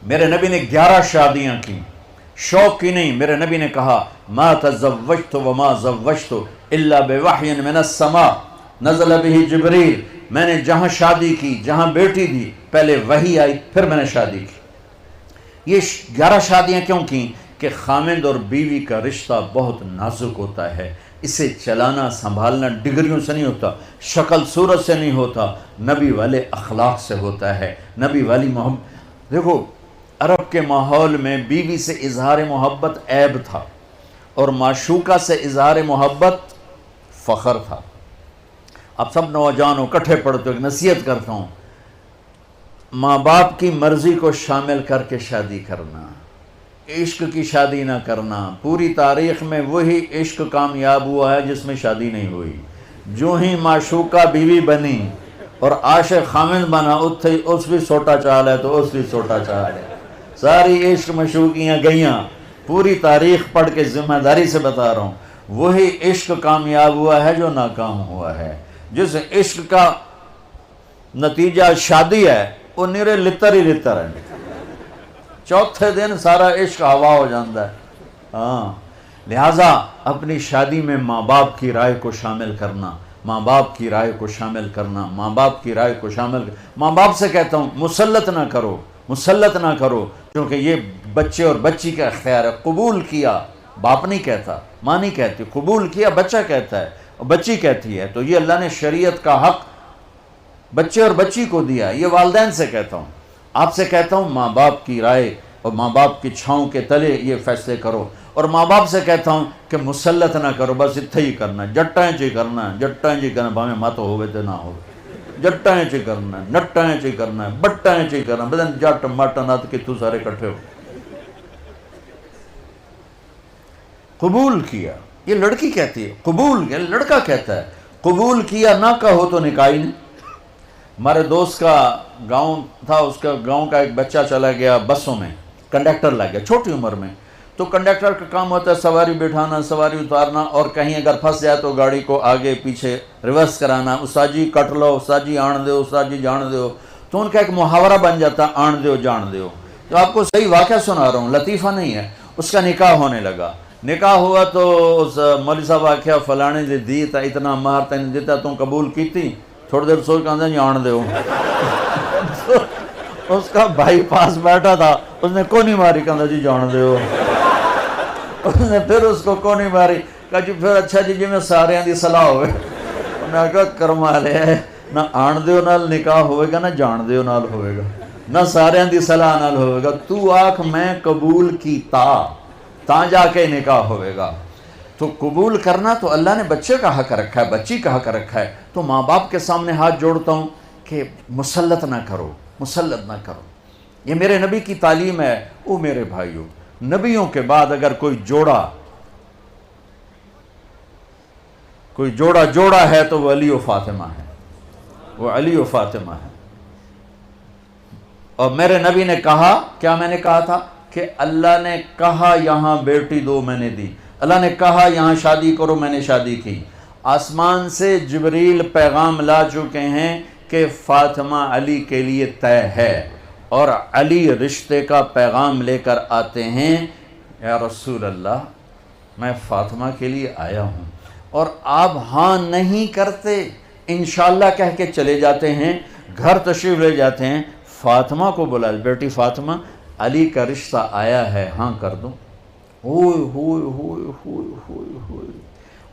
میرے نبی نے 11 شادیاں کی، شوق کی نہیں. میرے نبی نے کہا ما تزوجت وما زوجت الا بوحی من السماء نزل به جبریل. میں نے جہاں شادی کی، جہاں بیٹی دی، پہلے وحی آئی، پھر میں نے شادی کی. یہ 11 شادیاں کیوں کی؟ کہ خامند اور بیوی کا رشتہ بہت نازک ہوتا ہے. اسے چلانا سنبھالنا ڈگریوں سے نہیں ہوتا، شکل صورت سے نہیں ہوتا، نبی والے اخلاق سے ہوتا ہے، نبی والی محبت. دیکھو عرب کے ماحول میں بیوی سے اظہار محبت عیب تھا، اور معشوقہ سے اظہار محبت فخر تھا. اب سب نوجوانوں کٹھے پڑھتے ہو، نصیحت کرتا ہوں، ماں باپ کی مرضی کو شامل کر کے شادی کرنا، عشق کی شادی نہ کرنا. پوری تاریخ میں وہی عشق کامیاب ہوا ہے جس میں شادی نہیں ہوئی. جو ہی معشوقہ بیوی بنی اور عاشق خامند بنا، اس بھی سوٹا چال ہے تو اس بھی سوٹا چال ہے. ساری عشق مشوقیاں گئیاں. پوری تاریخ پڑھ کے ذمہ داری سے بتا رہا ہوں، وہی عشق کامیاب ہوا ہے جو ناکام ہوا ہے. جس عشق کا نتیجہ شادی ہے وہ نیرے لتر ہی لتر ہے. چوتھے دن سارا عشق ہوا ہو جاتا ہے. ہاں، لہٰذا اپنی شادی میں ماں باپ کی رائے کو شامل کرنا، ماں باپ کی رائے کو شامل کرنا، ماں باپ کی رائے کو شامل ماں باپ سے کہتا ہوں مسلط نہ کرو، مسلط نہ کرو، کیونکہ یہ بچے اور بچی کا اختیار ہے. قبول کیا باپ نہیں کہتا، ماں نہیں کہتی، قبول کیا بچہ کہتا ہے اور بچی کہتی ہے. تو یہ اللہ نے شریعت کا حق بچے اور بچی کو دیا. یہ والدین سے کہتا ہوں، آپ سے کہتا ہوں ماں باپ کی رائے اور ماں باپ کی چھاؤں کے تلے یہ فیصلے کرو. اور ماں باپ سے کہتا ہوں کہ مسلط نہ کرو، بس اتھے ہی کرنا ہے، جٹائیں چی کرنا ہے، جٹائیں چی کرنا، بھاویں مت ہوئے تو نہ ہو، جٹائیں چی کرنا ہے، نٹائیں چی کرنا ہے، بٹائیں چی کرنا ہے، بدن جٹ مٹ نت کتھو سارے کٹھے ہو. قبول کیا، یہ لڑکی کہتی ہے قبول کیا، لڑکا کہتا ہے قبول کیا. نہ کہو تو نکاح نہیں. ہمارے دوست کا گاؤں تھا، اس کا گاؤں کا ایک بچہ چلا گیا بسوں میں، کنڈکٹر لگ گیا چھوٹی عمر میں. تو کنڈکٹر کا کام ہوتا ہے سواری بٹھانا، سواری اتارنا، اور کہیں اگر پھنس جائے تو گاڑی کو آگے پیچھے ریورس کرانا. استاد جی کٹ لو، استاد جی آن دیو، استاد جی جان دیو. تو ان کا ایک محاورہ بن جاتا آن دیو جان دیو. تو آپ کو صحیح واقعہ سنا رہا ہوں، لطیفہ نہیں ہے. اس کا نکاح ہونے لگا. نکاح ہوا تو اس مولوی صاحب آخیا فلانے دے دی تا اتنا مہر تین دیتا تو قبول کیتی. تھوڑی دیر سوچ کہاں جی آن دیو. اس کا بھائی پاس بیٹھا تھا، اس نے کونی ماری، کہاں جی جان دیو. اس نے پھر اس کو کونی ماری، کہا جی پھر اچھا جی میں سارے دی صلاح ہوئے. انہوں نے کہا کرما لے نہ آن دیو نال نکاح ہوئے گا، نہ جان دیو نال ہوئے گا، نہ سارے دی صلاح نال ہوئے گا. تو آنکھ میں قبول کیتا تا جا کے نکاح ہوئے گا. تو قبول کرنا تو اللہ نے بچے کا حق رکھا ہے، بچی کا حق رکھا ہے. تو ماں باپ کے سامنے ہاتھ جوڑتا ہوں کہ مسلط نہ کرو، مسلط نہ کرو. یہ میرے نبی کی تعلیم ہے. او میرے بھائیوں، نبیوں کے بعد اگر کوئی جوڑا ہے تو وہ علی و فاطمہ ہے، وہ علی و فاطمہ ہے. اور میرے نبی نے کہا، کیا میں نے کہا تھا کہ اللہ نے کہا یہاں بیٹی دو میں نے دی، اللہ نے کہا یہاں شادی کرو میں نے شادی کی. آسمان سے جبریل پیغام لا چکے ہیں کہ فاطمہ علی کے لیے طے ہے، اور علی رشتے کا پیغام لے کر آتے ہیں، یا رسول اللہ میں فاطمہ کے لیے آیا ہوں. اور آپ ہاں نہیں کرتے، انشاءاللہ کہہ کے چلے جاتے ہیں، گھر تشریف لے جاتے ہیں. فاطمہ کو بلا، بیٹی فاطمہ علی کا رشتہ آیا ہے، ہاں کر دو. ہوئے ہوئے ہوئے ہوئے ہوئے ہوئے.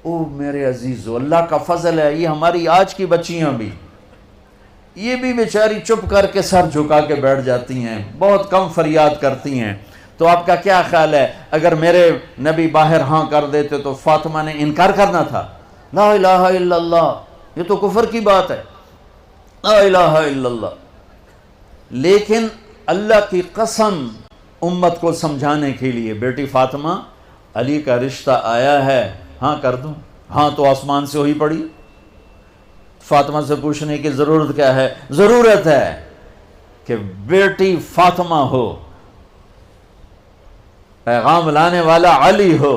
او میرے عزیزو، اللہ کا فضل ہے، یہ ہماری آج کی بچیاں بھی، یہ بھی بیچاری چپ کر کے سر جھکا کے بیٹھ جاتی ہیں، بہت کم فریاد کرتی ہیں. تو آپ کا کیا خیال ہے اگر میرے نبی باہر ہاں کر دیتے تو فاطمہ نے انکار کرنا تھا؟ لا الہ الا اللہ، یہ تو کفر کی بات ہے، لا الہ الا اللہ. لیکن اللہ کی قسم امت کو سمجھانے کے لیے، بیٹی فاطمہ علی کا رشتہ آیا ہے، ہاں کر دوں. ہاں تو آسمان سے ہوئی پڑی. فاطمہ سے پوچھنے کی ضرورت کیا ہے؟ ضرورت ہے کہ بیٹی فاطمہ ہو، پیغام لانے والا علی ہو،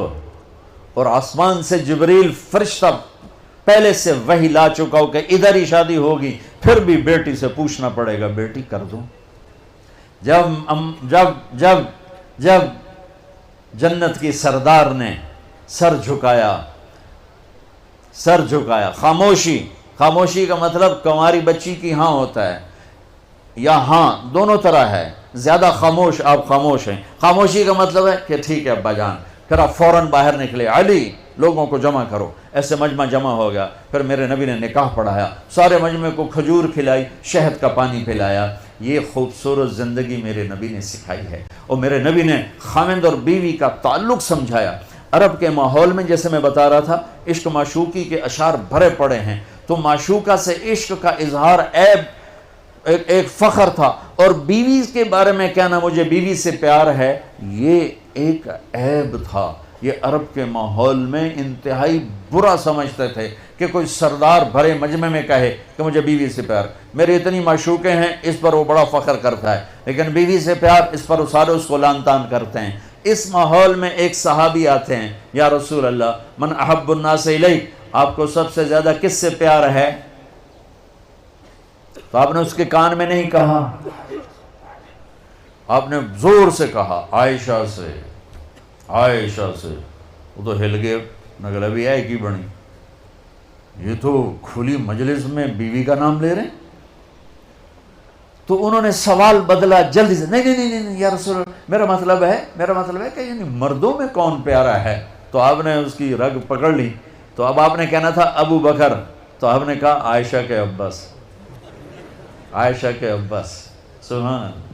اور آسمان سے جبریل فرشتہ پہلے سے وحی لا چکا ہو کہ ادھر ہی شادی ہوگی. پھر بھی بیٹی سے پوچھنا پڑے گا، بیٹی کر دوں. جب جنت کی سردار نے سر جھکایا، خاموشی کا مطلب کنواری بچی کی ہاں ہوتا ہے، یا ہاں دونوں طرح ہے، زیادہ خاموش آپ خاموش ہیں، خاموشی کا مطلب ہے کہ ٹھیک ہے ابا جان، پھر آپ فوراً باہر نکلے، علی لوگوں کو جمع کرو، ایسے مجمع جمع ہو گیا، پھر میرے نبی نے نکاح پڑھایا، سارے مجمع کو کھجور کھلائی، شہد کا پانی پلایا۔ یہ خوبصورت زندگی میرے نبی نے سکھائی ہے، اور میرے نبی نے خاوند اور بیوی کا تعلق سمجھایا۔ عرب کے ماحول میں جیسے میں بتا رہا تھا، عشق معشوقی کے اشعار بھرے پڑے ہیں، تو معشوقہ سے عشق کا اظہار ایک فخر تھا، اور بیوی کے بارے میں کہنا مجھے بیوی سے پیار ہے، یہ ایک عیب تھا۔ یہ عرب کے ماحول میں انتہائی برا سمجھتے تھے کہ کوئی سردار بھرے مجمع میں کہے کہ مجھے بیوی سے پیار، میرے اتنی معشوقیں ہیں، اس پر وہ بڑا فخر کرتا ہے، لیکن بیوی سے پیار، اس پر سارے اس کو لان تان کرتے ہیں۔ اس ماحول میں ایک صحابی آتے ہیں، یا رسول اللہ، من احب الناس الیک، آپ کو سب سے زیادہ کس سے پیار ہے؟ تو آپ نے اس کے کان میں نہیں کہا، آپ نے زور سے کہا عائشہ سے، وہ تو ہل گئے، نگلا بھی آئے کی بنی، یہ تو کھلی مجلس میں بیوی کا نام لے رہے ہیں۔ تو انہوں نے سوال بدلا جلدی سے، نہیں یا رسول اللہ، میرا مطلب ہے کہ یعنی مردوں میں کون پیارا ہے؟ تو آپ نے اس کی رگ پکڑ لی، تو اب آپ نے کہنا تھا ابو بکر، تو آپ نے کہا عائشہ کے عباس۔ سبحان اللہ۔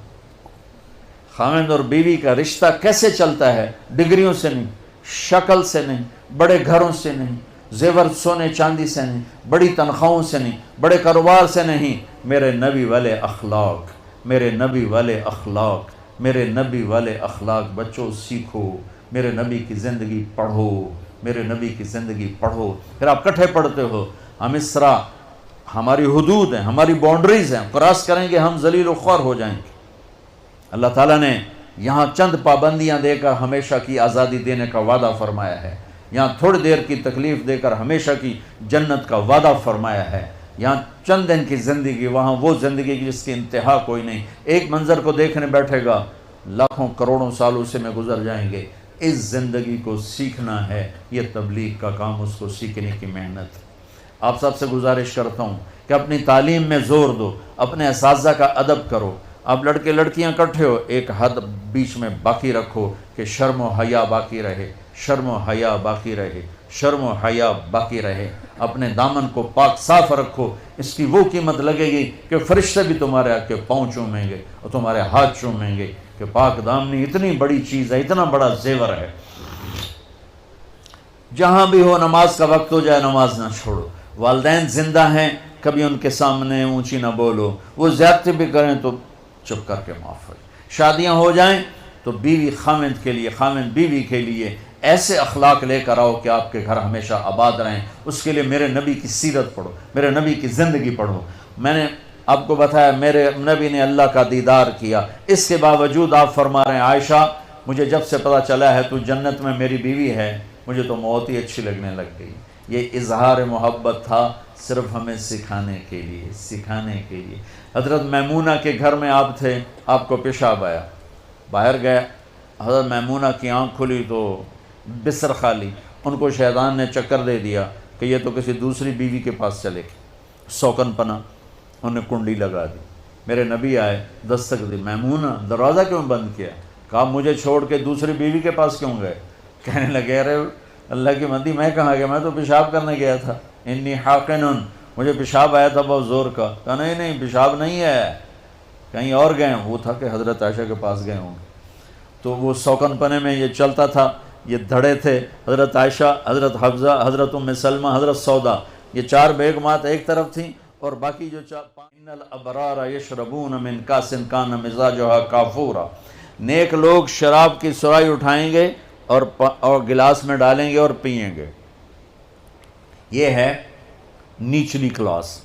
خاوند اور بیوی کا رشتہ کیسے چلتا ہے؟ ڈگریوں سے نہیں، شکل سے نہیں، بڑے گھروں سے نہیں، زیور سونے چاندی سے نہیں، بڑی تنخواہوں سے نہیں، بڑے کاروبار سے نہیں، میرے نبی والے اخلاق بچوں سیکھو، میرے نبی کی زندگی پڑھو، پھر آپ کٹھے پڑھتے ہو۔ ہم اس طرح، ہماری حدود ہیں، ہماری باؤنڈریز ہیں، کراس کریں گے ہم ذلیل و خوار ہو جائیں گے۔ اللہ تعالیٰ نے یہاں چند پابندیاں دے کر ہمیشہ کی آزادی دینے کا وعدہ فرمایا ہے، یہاں تھوڑی دیر کی تکلیف دے کر ہمیشہ کی جنت کا وعدہ فرمایا ہے، یہاں چند دن کی زندگی، وہاں وہ زندگی کی جس کی انتہا کوئی نہیں۔ ایک منظر کو دیکھنے بیٹھے گا، لاکھوں کروڑوں سال اسے میں گزر جائیں گے۔ اس زندگی کو سیکھنا ہے، یہ تبلیغ کا کام، اس کو سیکھنے کی محنت۔ آپ سب سے گزارش کرتا ہوں کہ اپنی تعلیم میں زور دو، اپنے اساتذہ کا ادب کرو۔ آپ لڑکے لڑکیاں کٹھے ہو، ایک حد بیچ میں باقی رکھو کہ شرم و حیا باقی رہے، اپنے دامن کو پاک صاف رکھو، اس کی وہ قیمت لگے گی کہ فرشتے بھی تمہارے آ کے پاؤں چومیں گے اور تمہارے ہاتھ چومیں گے کہ پاک دامنی اتنی بڑی چیز ہے، اتنا بڑا زیور ہے۔ جہاں بھی ہو، نماز کا وقت ہو جائے نماز نہ چھوڑو۔ والدین زندہ ہیں، کبھی ان کے سامنے اونچی نہ بولو، وہ زیادتی بھی کریں تو چپ کر کے معاف ہو۔ شادیاں ہو جائیں تو بیوی خاوند کے لیے، خاوند بیوی کے لیے ایسے اخلاق لے کر آؤ کہ آپ کے گھر ہمیشہ آباد رہیں۔ اس کے لیے میرے نبی کی سیرت پڑھو، میرے نبی کی زندگی پڑھو۔ میں نے آپ کو بتایا میرے نبی نے اللہ کا دیدار کیا، اس کے باوجود آپ فرما رہے ہیں عائشہ مجھے جب سے پتہ چلا ہے تو جنت میں میری بیوی ہے، مجھے تو موت ہی اچھی لگنے لگ گئی۔ یہ اظہار محبت تھا صرف ہمیں سکھانے کے لیے۔ حضرت میمونہ کے گھر میں آپ تھے، آپ کو پیشاب آیا، باہر گئے، حضرت میمونہ کی آنکھ کھلی تو بستر خالی، ان کو شیطان نے چکر دے دیا کہ یہ تو کسی دوسری بیوی کے پاس چلے گی، سوکن پنا، انہوں نے کنڈی لگا دی۔ میرے نبی آئے، دستک دی، میمونہ دروازہ کیوں بند کیا؟ کہا مجھے چھوڑ کے دوسری بیوی کے پاس کیوں گئے؟ کہنے لگے ارے اللہ کی بندی میں کہاں گیا، میں تو پیشاب کرنے گیا تھا، انی حاقنن، مجھے پیشاب آیا تھا بہت زور کا۔ کہا نہیں پیشاب نہیں ہے، کہیں اور گئے ہوں۔ وہ تھا کہ حضرت عائشہ کے پاس گئے ہوں گے، تو وہ سوکن پنے میں یہ چلتا تھا، یہ دھڑے تھے، حضرت عائشہ، حضرت حفصہ، حضرت ام سلمہ، حضرت سودا، یہ چار بیگمات ایک طرف تھیں، اور باقی جو ان الابرار یشربون من کاس کان مزاجھا کافورا، نیک لوگ شراب کی سرائی اٹھائیں گے اور گلاس میں ڈالیں گے اور پئیں گے۔ یہ ہے نیچلی کلاس۔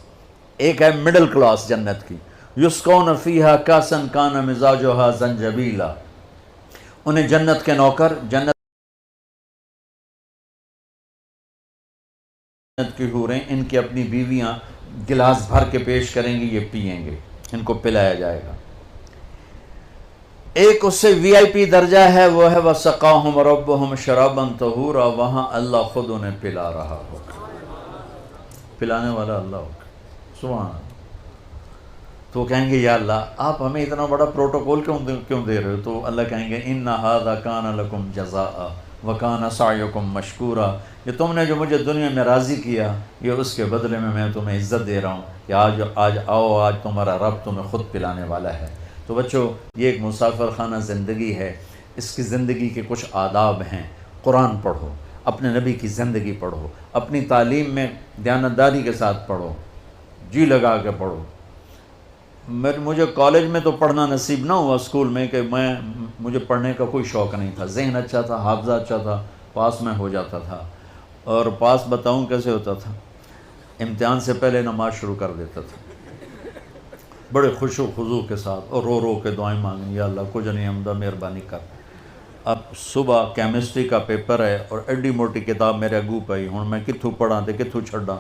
ایک ہے مڈل کلاس جنت کی، یسقون فیہا کاسا کان مزاجھا زنجبیلا، انہیں جنت کے نوکر، جنت کی حوریں، ان کی اپنی بیویاں گلاس بھر کے پیش کریں گی، یہ پئیں گے، ان کو پلایا جائے گا۔ ایک اس سے VIP درجہ ہے، وہ ہے وَسَقَاهُمْ رَبُّهُمْ شَرَابًا طَهُورًا، وہاں اللہ خود انہیں پلا رہا ہوگا، پلانے والا اللہ ہوگا، سبحان اللہ۔ تو کہیں گے یا اللہ آپ ہمیں اتنا بڑا پروٹوکول کیوں دے رہے ہو؟ تو اللہ کہیں گے إِنَّ هَذَا كَانَ لَكُمْ جَزَاءً وَكَانَ سَعْيُكُمْ مَشْكُورًا، یہ تم نے جو مجھے دنیا میں راضی کیا، یہ اس کے بدلے میں تمہیں عزت دے رہا ہوں کہ آج آؤ، آج تمہارا رب تمہیں خود پلانے والا ہے۔ تو بچوں، یہ ایک مسافر خانہ زندگی ہے، اس کی زندگی کے کچھ آداب ہیں۔ قرآن پڑھو، اپنے نبی کی زندگی پڑھو، اپنی تعلیم میں دیانتداری کے ساتھ پڑھو، جی لگا کے پڑھو۔ مجھے کالج میں تو پڑھنا نصیب نہ ہوا اسکول میں، کہ مجھے پڑھنے کا کوئی شوق نہیں تھا، ذہن اچھا تھا، حافظہ اچھا تھا، پاس میں ہو جاتا تھا۔ اور پاس بتاؤں کیسے ہوتا تھا؟ امتحان سے پہلے نماز شروع کر دیتا تھا، بڑے خوش و خضوع کے ساتھ، اور رو کے دعائیں مانگیں، یا اللہ کچھ نہیں حمدہ مہربانی کر۔ اب صبح کیمسٹری کا پیپر ہے اور ایڈی موٹی کتاب میرے اگو پئی، ہوں میں کتھوں پڑھاں تے کتھوں چھڈاں؟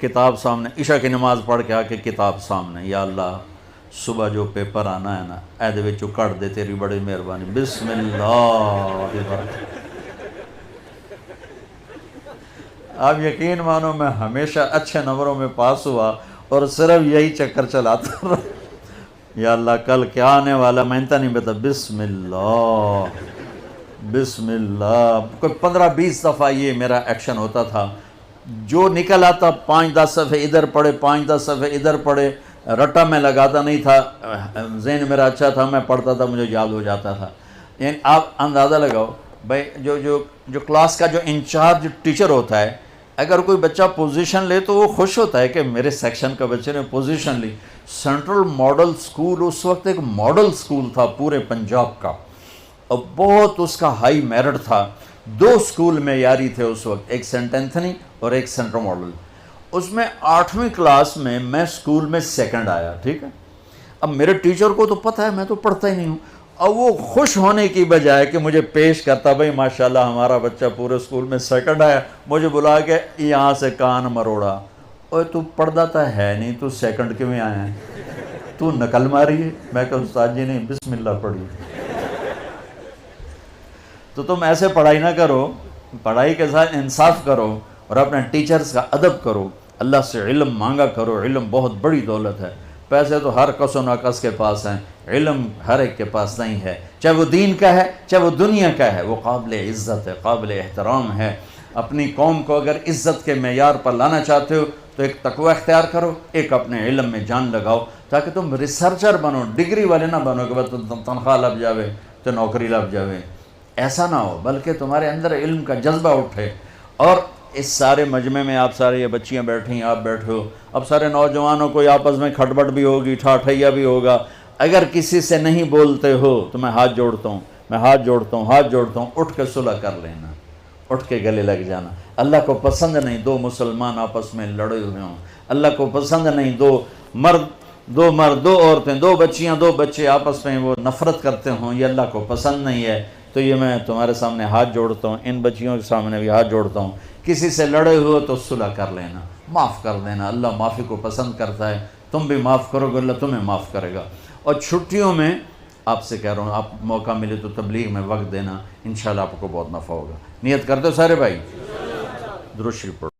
کتاب سامنے، عشاء کی نماز پڑھ کے آ کے کتاب سامنے، یا اللہ صبح جو پیپر آنا ہے نا، اے دے وچوں کٹ دے، تیری بڑی مہربانی، بسم اللہ۔ آپ یقین مانو میں ہمیشہ اچھے نمبروں میں پاس ہوا، اور صرف یہی چکر چلاتا رہا، یا اللہ کل کیا آنے والا میں انتا نہیں بتا، بسم اللہ بسم اللہ۔ کوئی 15-20 دفعہ یہ میرا ایکشن ہوتا تھا، جو نکل آتا 5-10 صفحے ادھر پڑھے، 5-10 صفحے ادھر پڑھے، رٹا میں لگاتا نہیں تھا، ذہن میرا اچھا تھا، میں پڑھتا تھا، مجھے یاد ہو جاتا تھا۔ یعنی آپ اندازہ لگاؤ بھائی، جو کلاس کا جو انچارج ٹیچر ہوتا ہے، اگر کوئی بچہ پوزیشن لے تو وہ خوش ہوتا ہے کہ میرے سیکشن کا بچے نے پوزیشن لی۔ سینٹرل ماڈل سکول اس وقت ایک ماڈل سکول تھا پورے پنجاب کا، اور بہت اس کا ہائی میرٹ تھا۔ 2 سکول میں یاری تھے اس وقت، ایک سینٹ اینتھنی اور ایک سینٹرل ماڈل۔ اس میں 8ویں کلاس میں سکول میں سیکنڈ آیا، ٹھیک ہے۔ اب میرے ٹیچر کو تو پتہ ہے میں تو پڑھتا ہی نہیں ہوں، اب وہ خوش ہونے کی بجائے کہ مجھے پیش کرتا، بھائی ماشاءاللہ ہمارا بچہ پورے سکول میں سیکنڈ آیا، مجھے بلا کے یہاں سے کان مروڑا، اوے تو پڑھتا تو ہے نہیں، تو سیکنڈ کیوں آیا ہے؟ تو نقل ماری ہے؟ میں کہا استاد جی نے بسم اللہ پڑھی۔ تو تم ایسے پڑھائی نہ کرو، پڑھائی کے ساتھ انصاف کرو، اور اپنے ٹیچرز کا ادب کرو، اللہ سے علم مانگا کرو۔ علم بہت بڑی دولت ہے، پیسے تو ہر کس و ناکس کے پاس ہیں، علم ہر ایک کے پاس نہیں ہے، چاہے وہ دین کا ہے چاہے وہ دنیا کا ہے، وہ قابل عزت ہے، قابل احترام ہے۔ اپنی قوم کو اگر عزت کے معیار پر لانا چاہتے ہو تو ایک تقوی اختیار کرو، ایک اپنے علم میں جان لگاؤ، تاکہ تم ریسرچر بنو، ڈگری والے نہ بنو کہ بس تنخواہ لگ جاوے تو نوکری لگ جاوے، ایسا نہ ہو، بلکہ تمہارے اندر علم کا جذبہ اٹھے۔ اور اس سارے مجمع میں آپ سارے، یہ بچیاں بیٹھی ہیں، آپ بیٹھے ہو، اب سارے نوجوانوں کو آپس میں کھٹبٹ بھی ہوگی، ٹھاٹھیا بھی ہوگا، اگر کسی سے نہیں بولتے ہو تو میں ہاتھ جوڑتا ہوں، اٹھ کے صلح کر لینا، اٹھ کے گلے لگ جانا۔ اللہ کو پسند نہیں 2 مسلمان آپس میں لڑے ہوئے ہوں، اللہ کو پسند نہیں 2 مرد 2 عورتیں، 2 بچیاں 2 بچے آپس میں وہ نفرت کرتے ہوں، یہ اللہ کو پسند نہیں ہے۔ تو یہ میں تمہارے سامنے ہاتھ جوڑتا ہوں، ان بچیوں کے سامنے بھی ہاتھ جوڑتا ہوں، کسی سے لڑے ہوئے تو صلح کر لینا، معاف کر دینا، اللہ معافی کو پسند کرتا ہے، تم بھی معاف کرو گے اللہ تمہیں معاف کرے گا۔ اور چھٹیوں میں آپ سے کہہ رہا ہوں، آپ موقع ملے تو تبلیغ میں وقت دینا، انشاءاللہ آپ کو بہت نفع ہوگا۔ نیت کرتے ہو سارے بھائی؟ درود شریف پڑھو۔